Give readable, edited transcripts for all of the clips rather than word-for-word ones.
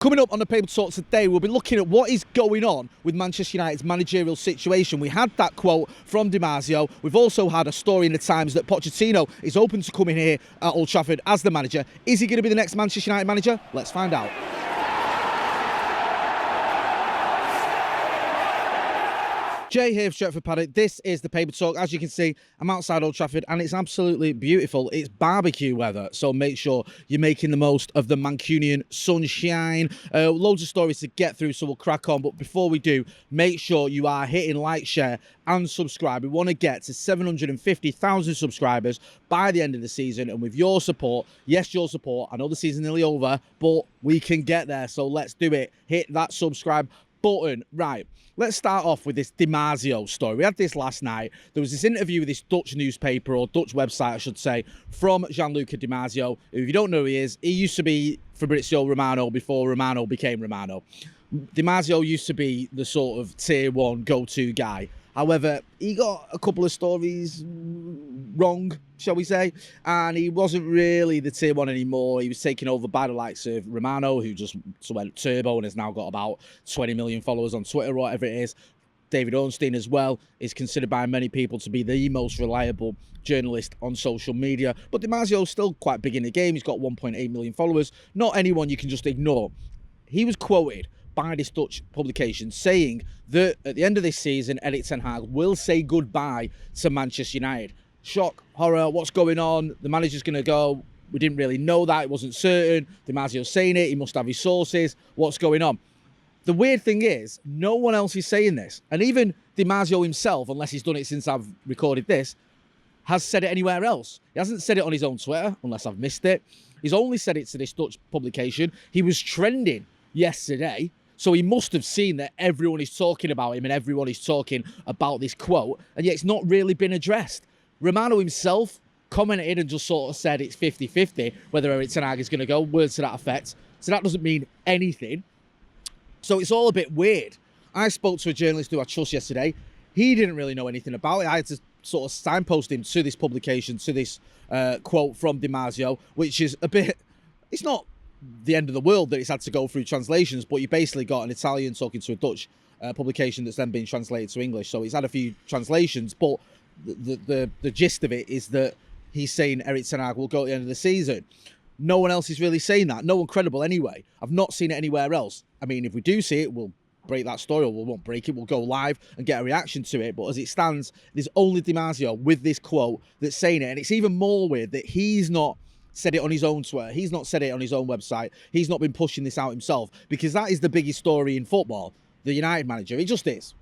Coming up on the Paper Talk today, we'll be looking at what is going on with Manchester United's managerial situation. We had that quote from Di Marzio. We've also had a story in the Times that Pochettino is open to coming here at Old Trafford as the manager. Is he going to be the next Manchester United manager? Let's find out. Jay here for Stretford, Paddock. This is the Paper Talk. As you can see, I'm outside Old Trafford and it's absolutely beautiful. It's barbecue weather, so make sure you're making the most of the Mancunian sunshine. Loads of stories to get through, so we'll crack on. But before we do, make sure you are hitting like, share and subscribe. We want to get to 750,000 subscribers by the end of the season. And with your support, yes, your support, I know the season's nearly over, but we can get there. So let's do it. Hit that subscribe button. Right, let's start off with this Di Marzio story. We had this last night. There was this interview with this Dutch newspaper, or Dutch website I should say, from Gianluca Di Marzio, who, if you don't know who he is, he used to be Fabrizio Romano before Romano became Romano. Di Marzio used to be the sort of tier one go-to guy. However, he got a couple of stories wrong, shall we say, and he wasn't really the tier one anymore. He was taken over by the likes of Romano, who just went turbo and has now got about 20 million followers on Twitter or whatever it is. David Ornstein as well is considered by many people to be the most reliable journalist on social media. But Di Marzio's still quite big in the game. He's got 1.8 million followers. Not anyone you can just ignore. He was quoted by this Dutch publication saying that at the end of this season, Erik ten Hag will say goodbye to Manchester United. Shock, horror, what's going on? The manager's going to go. We didn't really know that. It wasn't certain. Di Marzio's saying it. He must have his sources. What's going on? The weird thing is, no one else is saying this. And even Di Marzio himself, unless he's done it since I've recorded this, has said it anywhere else. He hasn't said it on his own Twitter, unless I've missed it. He's only said it to this Dutch publication. He was trending yesterday. So he must have seen that everyone is talking about him and everyone is talking about this quote, and yet it's not really been addressed. Romano himself commented and just sort of said it's 50-50 whether Erik ten Hag is going to go, words to that effect. So that doesn't mean anything. So it's all a bit weird. I spoke to a journalist who I trust yesterday. He didn't really know anything about it. I had to sort of signpost him to this publication, to this quote from Di Marzio, which is a bit, it's not the end of the world that it's had to go through translations, but you basically got an Italian talking to a Dutch publication that's then been translated to English. So it's had a few translations, but the gist of it is that he's saying Erik ten Hag will go at the end of the season. No one else is really saying that. No one credible anyway. I've not seen it anywhere else. I mean, if we do see it, we'll break that story, or we won't break it. We'll go live and get a reaction to it. But as it stands, there's only Di Marzio with this quote that's saying it. And it's even more weird that he's not said it on his own Twitter. He's not said it on his own website. He's not been pushing this out himself, because that is the biggest story in football, the United manager. It just is.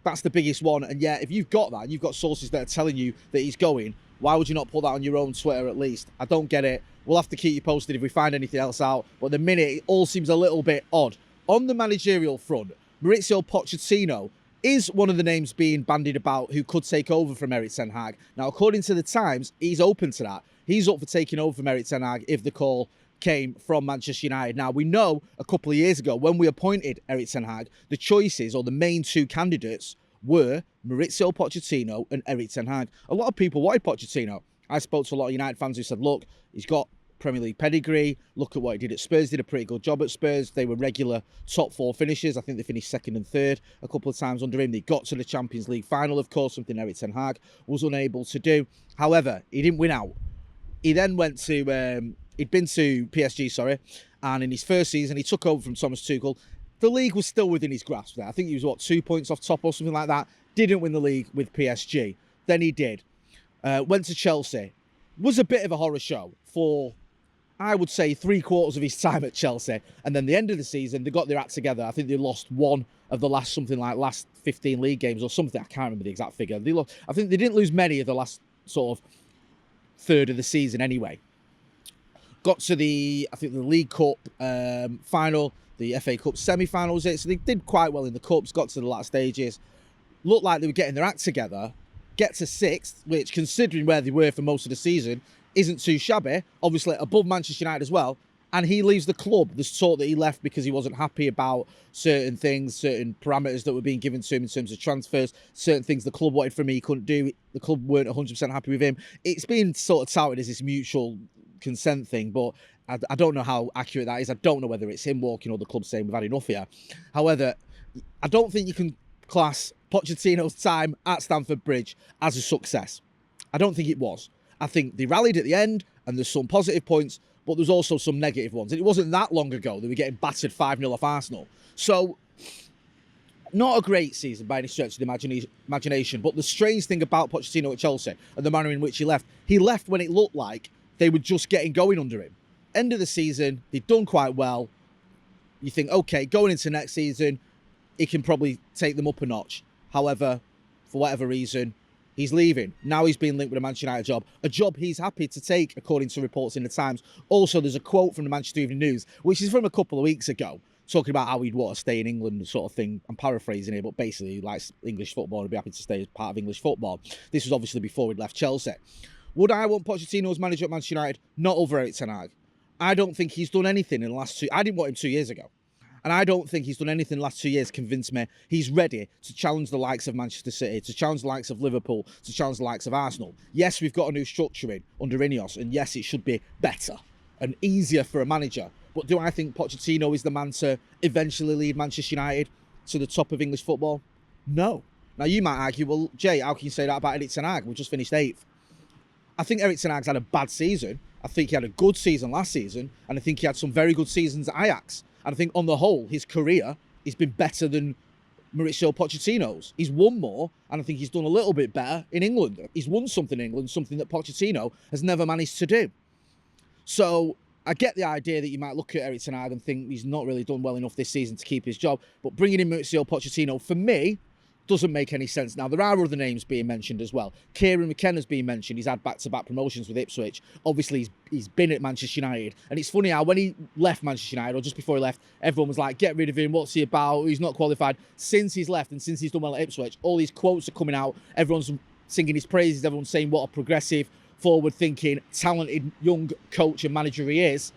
That's the biggest one. And yet, if you've got that, and you've got sources that are telling you that he's going, why would you not put that on your own Twitter at least? I don't get it. We'll have to keep you posted if we find anything else out. But at the minute, it all seems a little bit odd. On the managerial front, Mauricio Pochettino is one of the names being bandied about who could take over from Erik ten Hag. Now, according to the Times, he's open to that. He's up for taking over from Erik ten Hag if the call came from Manchester United. Now, we know a couple of years ago when we appointed Erik ten Hag, the choices, or the main two candidates, were Mauricio Pochettino and Erik ten Hag. A lot of people wanted Pochettino. I spoke to a lot of United fans who said, look, he's got Premier League pedigree. Look at what he did at Spurs. Did a pretty good job at Spurs. They were regular top four finishers. I think they finished second and third a couple of times under him. They got to the Champions League final, of course, something Erik ten Hag was unable to do. However, he didn't win out. He then went to, he'd been to PSG, sorry, and in his first season, he took over from Thomas Tuchel. The league was still within his grasp there. I think he was, 2 points off top or something like that. Didn't win the league with PSG. Then he did. Went to Chelsea. Was a bit of a horror show for, I would say, 3/4 of his time at Chelsea. And then the end of the season, they got their act together. I think they lost one of the last 15 league games or something. I can't remember the exact figure. I think they didn't lose many of the last sort of third of the season anyway. Got to the League Cup final, the FA Cup semi-final was it. So they did quite well in the Cups, got to the last stages. Looked like they were getting their act together. Get to 6th, which, considering where they were for most of the season, isn't too shabby. Obviously above Manchester United as well. And he leaves the club. There's talk that he left because he wasn't happy about certain things, certain parameters that were being given to him in terms of transfers, certain things the club wanted from him he couldn't do. The club weren't 100% happy with him. It's been sort of touted as this mutual consent thing, but I don't know how accurate that is. I don't know whether it's him walking or the club saying we've had enough here. However, I don't think you can class Pochettino's time at Stamford Bridge as a success. I don't think it was. I think they rallied at the end and there's some positive points, but there's also some negative ones. And it wasn't that long ago they were getting battered 5-0 off Arsenal. So, not a great season by any stretch of the imagination, but the strange thing about Pochettino at Chelsea and the manner in which he left when it looked like they were just getting going under him. End of the season, they'd done quite well. You think, okay, going into next season, he can probably take them up a notch. However, for whatever reason, he's leaving. Now he's being linked with a Manchester United a job he's happy to take, according to reports in the Times. Also, there's a quote from the Manchester Evening News, which is from a couple of weeks ago, talking about how he'd want to stay in England sort of thing. I'm paraphrasing it, but basically he likes English football and he'd be happy to stay as part of English football. This was obviously before he'd left Chelsea. Would I want Pochettino as manager at Manchester United? Not over Erik Ten Hag. I don't think he's done anything in the last 2... I didn't want him 2 years ago. And I don't think he's done anything in the last 2 years to convince me he's ready to challenge the likes of Manchester City, to challenge the likes of Liverpool, to challenge the likes of Arsenal. Yes, we've got a new structure in under Ineos, and yes, it should be better and easier for a manager. But do I think Pochettino is the man to eventually lead Manchester United to the top of English football? No. Now, you might argue, well, Jay, how can you say that about Erik Ten Hag? We've just finished 8th. I think Erik Ten Hag's had a bad season. I think he had a good season last season, and I think he had some very good seasons at Ajax. And I think on the whole, his career has been better than Mauricio Pochettino's. He's won more, and I think he's done a little bit better in England. He's won something in England, something that Pochettino has never managed to do. So I get the idea that you might look at Erik Ten Hag and think he's not really done well enough this season to keep his job. But bringing in Mauricio Pochettino, for me, doesn't make any sense. Now, there are other names being mentioned as well. McKenna's being mentioned. He's had back-to-back promotions with Ipswich. Obviously, he's been at Manchester United. And it's funny how when he left Manchester United, or just before he left, everyone was like, get rid of him. What's he about? He's not qualified. Since he's left and since he's done well at Ipswich, all these quotes are coming out. Everyone's singing his praises. Everyone's saying what a progressive, forward-thinking, talented young coach and manager he is.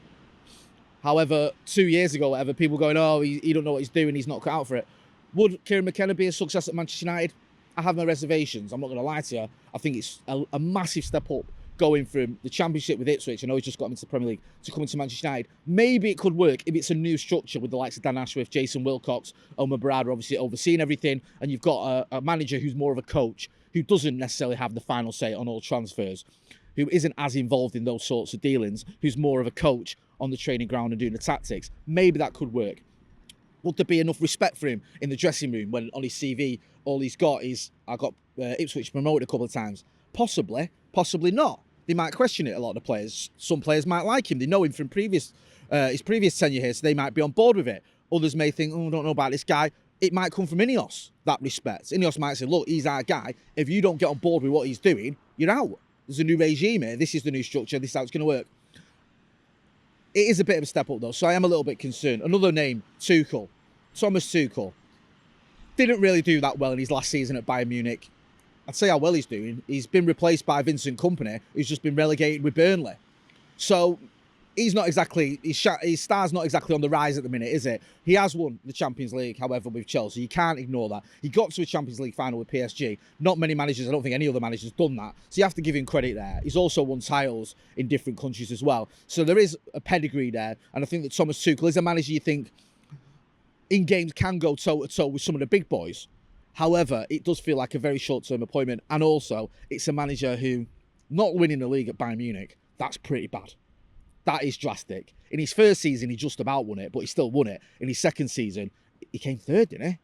However, 2 years ago, whatever, people going, oh, he don't know what he's doing. He's not cut out for it. Would Kieran McKenna be a success at Manchester United? I have my reservations. I'm not going to lie to you. I think it's a massive step up going from the Championship with Ipswich, I know he's just got into the Premier League, to come into Manchester United. Maybe it could work if it's a new structure with the likes of Dan Ashworth, Jason Wilcox, Omar Barada obviously overseeing everything, and you've got a manager who's more of a coach, who doesn't necessarily have the final say on all transfers, who isn't as involved in those sorts of dealings, who's more of a coach on the training ground and doing the tactics. Maybe that could work. Would there be enough respect for him in the dressing room when on his CV all he's got is, I got Ipswich promoted a couple of times? Possibly, possibly not. They might question it, a lot of the players. Some players might like him. They know him from his previous tenure here, so they might be on board with it. Others may think, oh, I don't know about this guy. It might come from Ineos, that respect. Ineos might say, look, he's our guy. If you don't get on board with what he's doing, you're out. There's a new regime here. This is the new structure. This is how it's going to work. It is a bit of a step up, though, so I am a little bit concerned. Another name, Tuchel. Thomas Tuchel. Didn't really do that well in his last season at Bayern Munich. I'd say how well he's doing. He's been replaced by Vincent Kompany, who's just been relegated with Burnley. So he's not exactly, his star's not exactly on the rise at the minute, is it? He has won the Champions League, however, with Chelsea. You can't ignore that. He got to a Champions League final with PSG. Not many managers, I don't think any other manager's done that. So you have to give him credit there. He's also won titles in different countries as well. So there is a pedigree there. And I think that Thomas Tuchel is a manager you think in games can go toe-to-toe with some of the big boys. However, it does feel like a very short-term appointment. And also, it's a manager who, not winning the league at Bayern Munich, that's pretty bad. That is drastic. In his first season, he just about won it, but he still won it. In his second season, he came third, didn't he?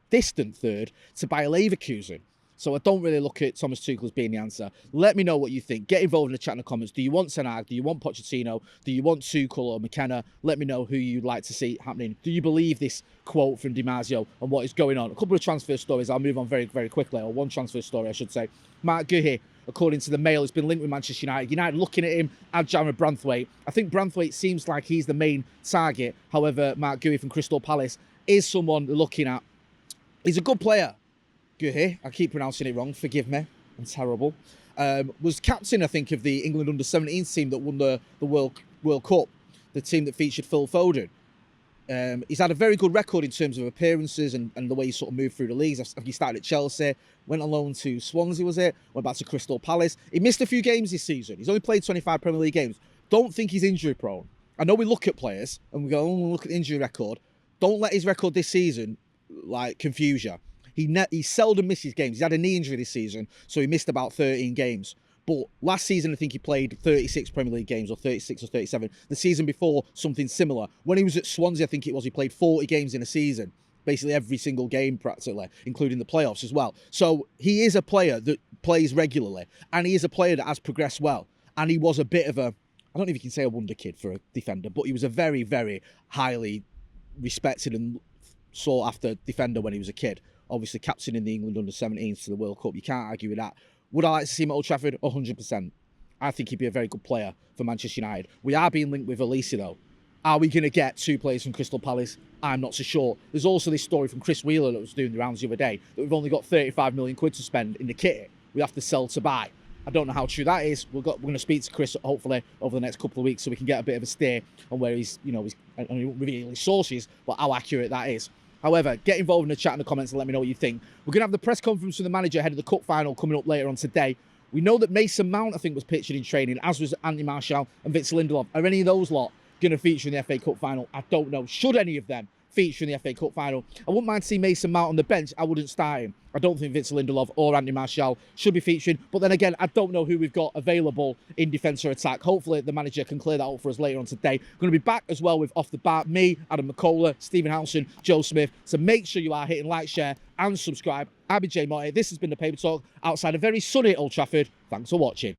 Distant third to Bayer Leverkusen. So I don't really look at Thomas Tuchel as being the answer. Let me know what you think. Get involved in the chat in the comments. Do you want Ten Hag? Do you want Pochettino? Do you want Tuchel or McKenna? Let me know who you'd like to see happening. Do you believe this quote from Di Marzio and what is going on? A couple of transfer stories. I'll move on very, very quickly. Or one transfer story, I should say. Mark Guehi, according to the Mail, has been linked with Manchester United. United looking at him, at Jared Branthwaite. I think Branthwaite seems like he's the main target. However, Mark Guehi from Crystal Palace is someone they're looking at. He's a good player. Guehi, I keep pronouncing it wrong, forgive me, I'm terrible. Was captain, I think, of the England under-17s team that won the World Cup, the team that featured Phil Foden. He's had a very good record in terms of appearances and the way he sort of moved through the leagues. He started at Chelsea, went on loan to Swansea, was it? Went back to Crystal Palace. He missed a few games this season. He's only played 25 Premier League games, don't think he's injury prone. I know we look at players and we go, oh, look at the injury record. Don't let his record this season confuse you. He seldom misses games. He's had a knee injury this season, so he missed about 13 games. But last season, I think he played 36 Premier League games, or 36 or 37. The season before, something similar. When he was at Swansea, I think it was, he played 40 games in a season. Basically every single game practically, including the playoffs as well. So he is a player that plays regularly, and he is a player that has progressed well. And he was a bit of a, I don't know if you can say a wonder kid for a defender, but he was a very, very highly respected and sought after defender when he was a kid. Obviously captaining the England under-17s to the World Cup. You can't argue with that. Would I like to see him at Old Trafford? 100%. I think he'd be a very good player for Manchester United. We are being linked with Elise, though. Are we going to get 2 players from Crystal Palace? I'm not so sure. There's also this story from Chris Wheeler that was doing the rounds the other day, that we've only got 35 million quid to spend in the kit we have to sell to buy. I don't know how true that is. We're going to speak to Chris, hopefully, over the next couple of weeks so we can get a bit of a steer on where he's, I don't know, revealing his sources, but how accurate that is. However, get involved in the chat in the comments and let me know what you think. We're going to have the press conference from the manager ahead of the cup final coming up later on today. We know that Mason Mount, I think, was pictured in training, as was Anthony Martial and Victor Lindelof. Are any of those lot going to feature in the FA Cup final? I don't know. Should any of them feature in the FA Cup final? I wouldn't mind seeing Mason Mount on the bench. I wouldn't start him. I don't think Victor Lindelof or Anthony Martial should be featuring. But then again, I don't know who we've got available in defence or attack. Hopefully, the manager can clear that up for us later on today. We're going to be back as well with Off the Bar. Me, Adam McCullough, Stephen Howson, Joe Smith. So make sure you are hitting like, share and subscribe. I've been Jay Motty. This has been the Paper Talk outside a very sunny Old Trafford. Thanks for watching.